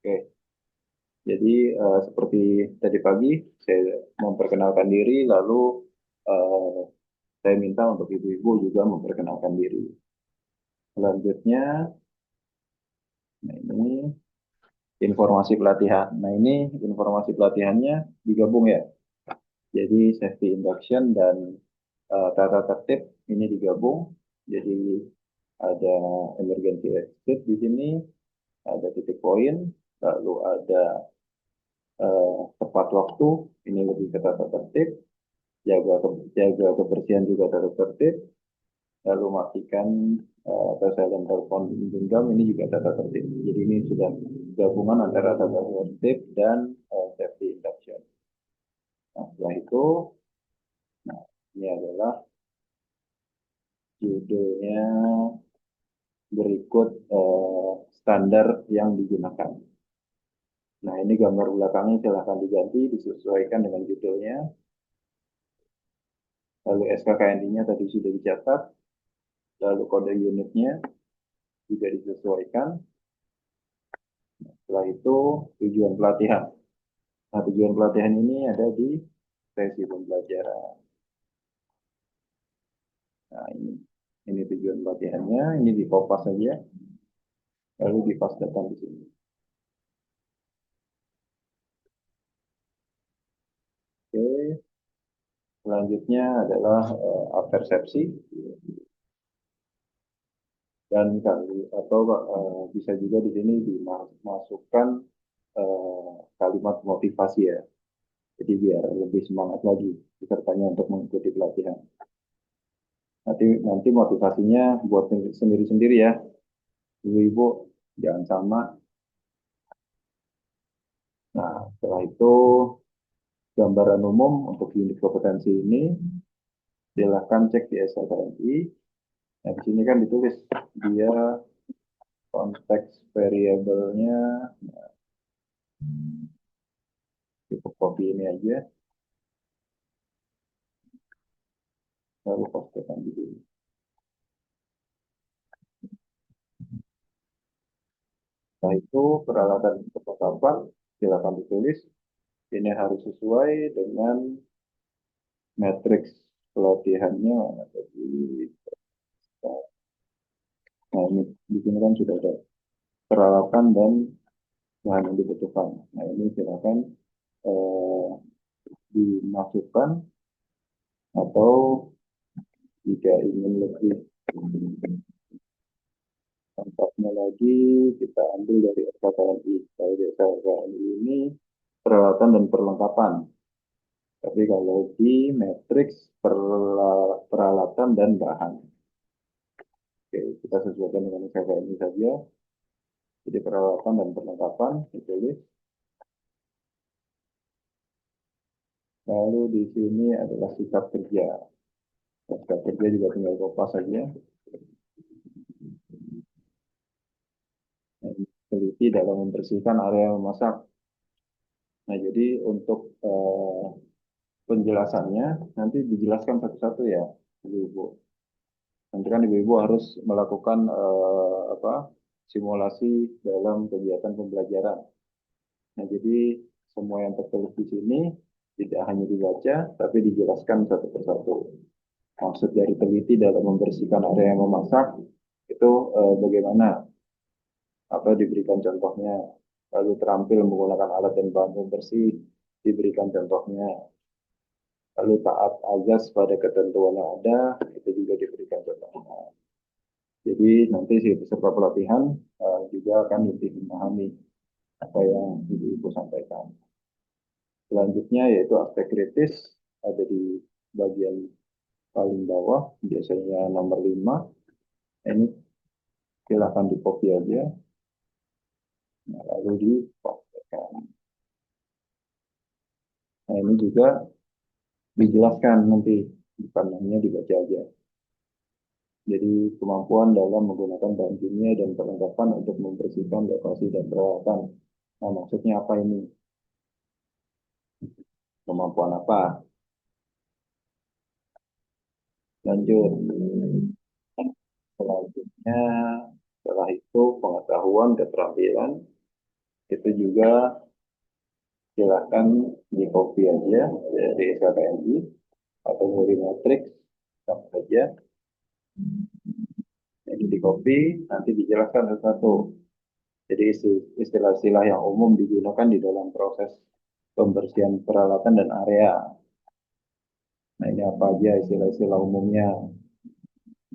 Oke, jadi seperti tadi pagi saya memperkenalkan diri, lalu eh, saya minta untuk ibu-ibu juga memperkenalkan diri. Selanjutnya, nah ini informasi pelatihan. Nah ini informasi pelatihannya digabung ya. Jadi safety induction dan tata tertib ini digabung. Jadi ada emergency exit di sini, ada titik poin, lalu ada tepat waktu, ini lebih ke tata tertib, jaga kebersihan juga tata tertib, lalu matikan atau silent telepon genggam ini juga tata tertib. Jadi ini sudah gabungan antara tata tertib dan safety induction. Nah, setelah itu, nah, ini adalah judulnya berikut standar yang digunakan. Nah, ini gambar belakangnya silahkan diganti, disesuaikan dengan judulnya. Lalu SKKNI-nya tadi sudah dicatat, lalu kode unitnya juga disesuaikan. Setelah itu tujuan pelatihan. Nah, tujuan pelatihan ini ada di sesi pembelajaran. Nah, ini tujuan pelatihannya, ini di kopas saja, lalu dipastekan di sini. Oke, selanjutnya adalah persepsi dan kali atau bisa juga di sini dimasukkan kalimat motivasi ya. Jadi biar lebih semangat lagi pesertanya untuk mengikuti pelatihan. Nanti motivasinya buat sendiri-sendiri ya. Ibu-ibu jangan sama. Nah, setelah itu gambaran umum untuk unit kompetensi ini silahkan cek di SKKNI. Nah, di sini kan ditulis dia konteks variabelnya, cukup copy ini aja, lalu pastekan di sini. Setelah itu peralatan perlengkapan silakan ditulis. Ini harus sesuai dengan matriks pelatihannya. Jadi, nah ini di sini kan sudah ada peralatan dan bahan yang dibutuhkan. Nah ini silakan eh, dimasukkan atau jika ingin lebih lengkapnya lagi kita ambil dari SKKNI. Kalau di SKKNI ini peralatan dan perlengkapan. Tapi kalau di matriks peralatan dan bahan. Oke, kita sesuaikan dengan SKKNI saja. Jadi peralatan dan perlengkapan ditulis. Lalu di sini adalah sikap kerja. Sikap kerja juga tinggal kopas saja. Teliti dalam membersihkan area memasak. Nah, jadi untuk penjelasannya nanti dijelaskan satu-satu ya, ibu-ibu. Nanti kan ibu-ibu harus melakukan simulasi dalam kegiatan pembelajaran. Nah, jadi semua yang tertulis di sini tidak hanya dibaca, tapi dijelaskan satu persatu. Maksud dari teliti dalam membersihkan area yang memasak itu bagaimana? Apa diberikan contohnya? Lalu terampil menggunakan alat dan bahan pembersih diberikan contohnya. Lalu taat azas pada ketentuan yang ada itu juga diberikan contohnya. Jadi nanti si peserta pelatihan juga akan lebih memahami apa yang ibu-ibu sampaikan. Selanjutnya yaitu aspek kritis ada di bagian paling bawah, biasanya nomor 5. Ini silakan di copy aja, nah, lalu dipastikan. Nah ini juga dijelaskan nanti, bukan hanya dibaca aja. Jadi kemampuan dalam menggunakan bahan kimia dan perlengkapan untuk membersihkan lokasi dan peralatan. Nah maksudnya apa ini? Kemampuan apa? Lanjut. Selanjutnya, setelah itu pengetahuan, keterampilan. Itu juga silahkan di copy aja dari SKKNI atau dari matrix sama saja. Ini di copy, nanti dijelaskan satu-satu. Jadi istilah-istilah yang umum digunakan di dalam proses pembersihan peralatan dan area. Nah, ini apa aja istilah-istilah umumnya.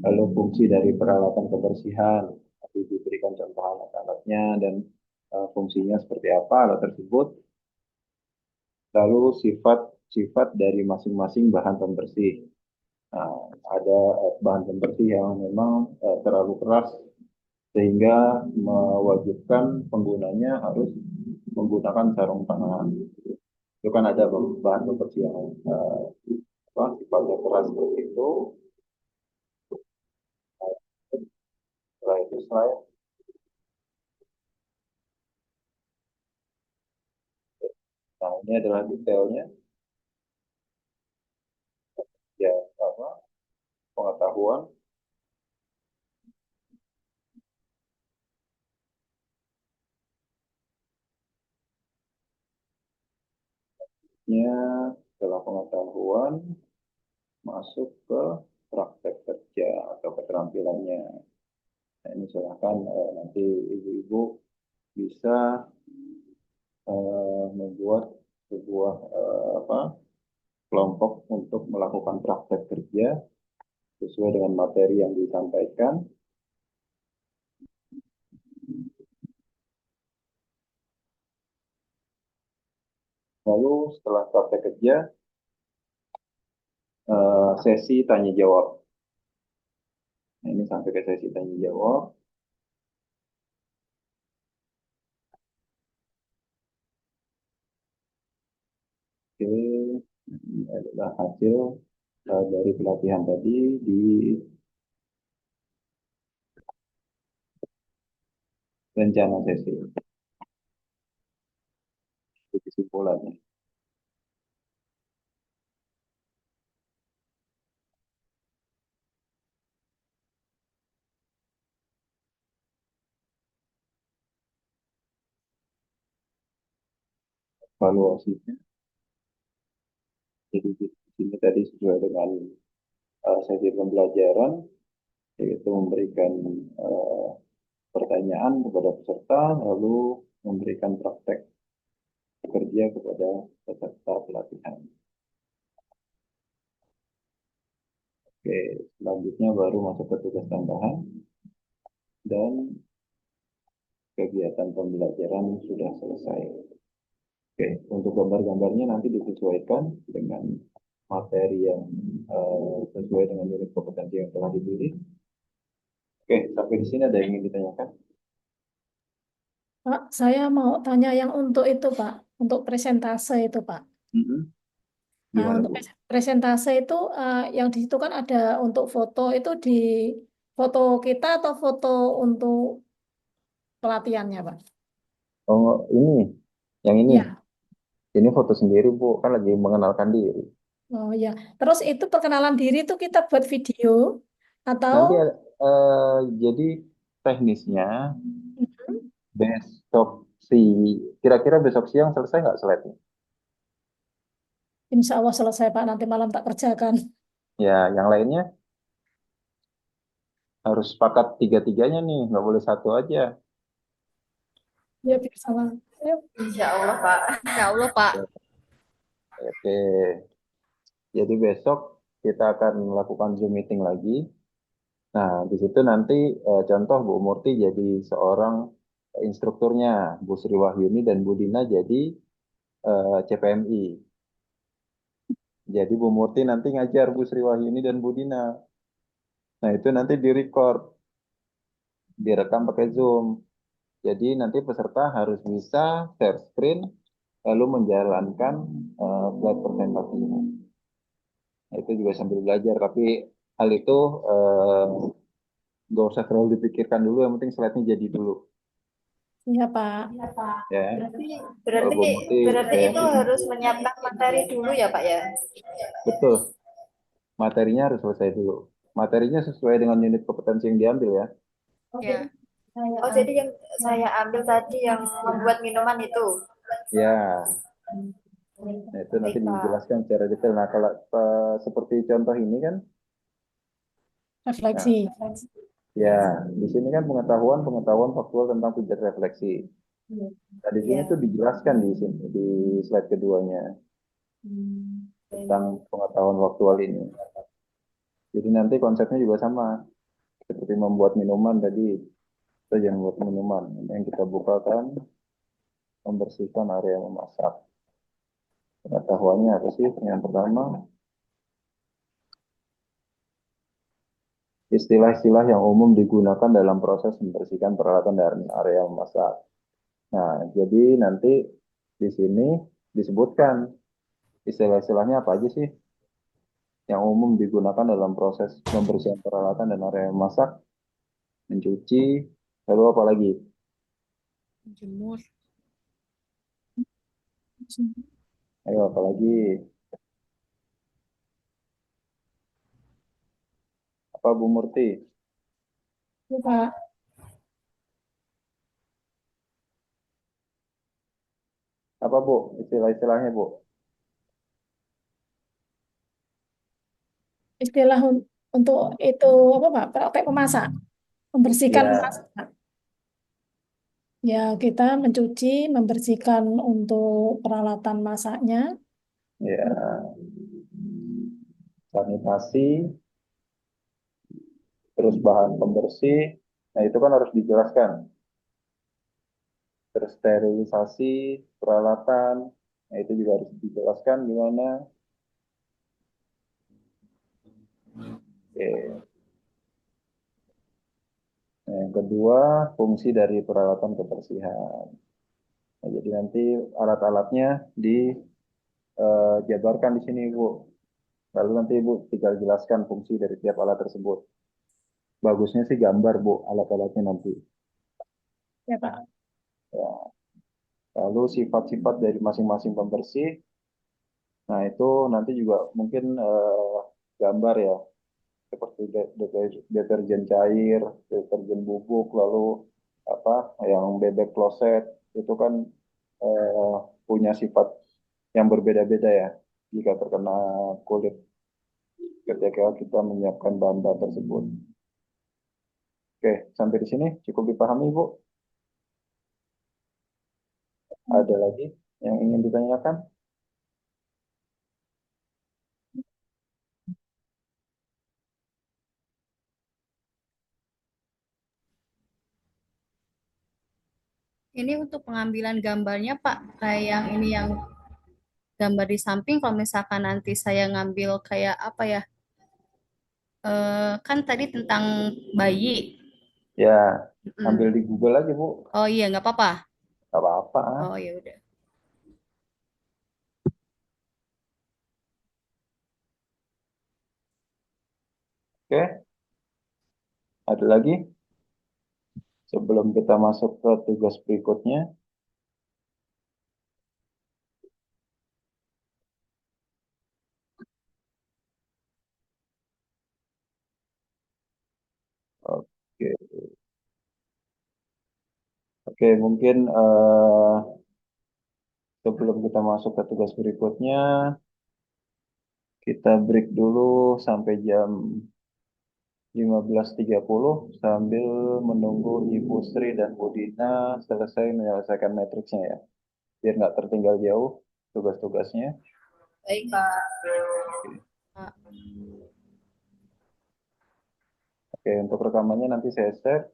Lalu fungsi dari peralatan kebersihan, nanti diberikan contoh alat-alatnya dan fungsinya seperti apa alat tersebut. Lalu sifat-sifat dari masing-masing bahan pembersih. Nah, ada bahan pembersih yang memang terlalu keras sehingga mewajibkan penggunanya harus menggunakan sarung tangan. Itu kan ada bahan pembersih yang sifatnya keras seperti itu. Setelah itu slide. Nah, ini adalah detailnya. Ya, apa pengetahuan. Nya setelah pengetahuan masuk ke praktek kerja atau keterampilannya. Nah, ini silahkan nanti ibu-ibu bisa membuat sebuah kelompok untuk melakukan praktek kerja sesuai dengan materi yang disampaikan. Lalu setelah praktek kerja, sesi tanya jawab. Nah, ini sampai ke sesi tanya jawab. Oke, ini adalah hasil dari pelatihan tadi di rencana sesi. Itu kesimpulannya. Evaluasinya, jadi di sini tadi sesuai dengan sesi pembelajaran, yaitu memberikan uh, pertanyaan kepada peserta, lalu memberikan praktek kerja kepada peserta pelatihan. Oke, selanjutnya baru masuk ke tugas tambahan dan kegiatan pembelajaran sudah selesai. Oke, untuk gambar-gambarnya nanti disesuaikan dengan materi yang sesuai dengan unit kompetensi yang telah dipilih. Oke, sampai di sini ada yang ingin ditanyakan? Pak, saya mau tanya yang untuk itu, Pak, untuk presentase itu, Pak. Mm-mm. Nah, Gimana, untuk Bu? presentase itu yang di situ kan ada untuk foto itu di foto kita atau foto untuk pelatihannya, Pak? Oh, ini. Yang ini. Ya. Ini foto sendiri, Bu. Kan lagi mengenalkan diri. Oh ya. Terus itu perkenalan diri itu kita buat video atau Nanti jadi teknisnya Mhm. besok si kira-kira besok siang selesai nggak slide-nya? Insya Allah selesai, Pak. Nanti malam tak kerjakan. Ya, yang lainnya harus sepakat tiga-tiganya nih, nggak boleh satu aja. Ya, biar sama. Yuk. Insya Allah Pak. Insya Allah Pak. Oke, jadi besok kita akan melakukan Zoom meeting lagi. Nah, di situ nanti contoh Bu Murti jadi seorang instrukturnya, Bu Sri Wahyuni dan Bu Dina jadi CPMI. Jadi Bu Murti nanti ngajar Bu Sri Wahyuni dan Bu Dina. Nah, itu nanti direcord, direkam pakai Zoom. Jadi nanti peserta harus bisa share screen lalu menjalankan slide presentasinya. Nah, itu juga sambil belajar, tapi hal itu eh, nggak usah terlalu dipikirkan dulu, yang penting slide-nya jadi dulu. Iya, Pak. Ya, Berarti kalau berarti Bu Muti berarti kayak itu harus menyiapkan materi dulu ya Pak ya. betul, materinya harus selesai dulu. Materinya sesuai dengan unit kompetensi yang diambil ya. Oke. Ya. Oh, jadi yang saya ambil tadi yang membuat minuman itu. Ya, nah itu nanti Baik, Pak. dijelaskan secara detail. Nah, kalau seperti contoh ini kan, nah, Refleksi. ya di sini kan pengetahuan faktual tentang pijat refleksi. Nah, di sini Iya. tuh dijelaskan di sini di slide keduanya tentang Baik. pengetahuan faktual ini. Jadi nanti konsepnya juga sama seperti membuat minuman tadi. Kita jangan buat minuman. Yang kita bukakan membersihkan area memasak. Pengetahuannya apa sih? Yang pertama, istilah-istilah yang umum digunakan dalam proses membersihkan peralatan dan area memasak. Nah, jadi nanti di sini disebutkan istilah-istilahnya apa aja sih yang umum digunakan dalam proses membersihkan peralatan dan area memasak, mencuci, lalu apa lagi? Jemur. Ayo apa lagi? Apa Bu Murti? Ya, Pak. Apa Bu? Istilah-istilahnya Bu? Istilah untuk itu apa Pak? Praktek memasak, membersihkan Ya, memasak. Ya, kita mencuci, membersihkan untuk peralatan masaknya. ya, sanitasi, terus bahan pembersih. Nah, itu kan harus dijelaskan. Terus sterilisasi peralatan. Nah, itu juga harus dijelaskan gimana. Oke. Nah, yang kedua, fungsi dari peralatan kebersihan. Nah, jadi nanti alat-alatnya dijabarkan di sini, Bu. Lalu nanti Ibu tinggal jelaskan fungsi dari tiap alat tersebut. Bagusnya sih gambar, Bu, alat-alatnya nanti. Ya, Pak. Ya. Lalu sifat-sifat dari masing-masing pembersih. Nah, itu nanti juga mungkin gambar ya, seperti deterjen cair, deterjen bubuk, lalu apa yang bebek kloset itu kan eh, punya sifat yang berbeda-beda ya jika terkena kulit ketika kita menyiapkan bahan-bahan tersebut. Oke, sampai di sini cukup dipahami, Bu. Ada lagi yang ingin ditanyakan? Ini untuk pengambilan gambarnya, Pak. Kayak yang ini yang gambar di samping. Kalau misalkan nanti saya ngambil kayak apa ya? Kan tadi tentang bayi. Ya, ambil Mm. di Google aja, Bu. Oh iya, nggak apa-apa. Gak apa-apa. Oh ya udah. Oke, ada lagi sebelum kita masuk ke tugas berikutnya. Oke, oke, mungkin sebelum kita masuk ke tugas berikutnya, kita break dulu sampai jam 15.30 sambil menunggu Ibu Sri dan Bu Dina selesai menyelesaikan matriksnya ya, biar nggak tertinggal jauh tugas-tugasnya. Baik, Pak. Pak. Oke, untuk rekamannya nanti saya share.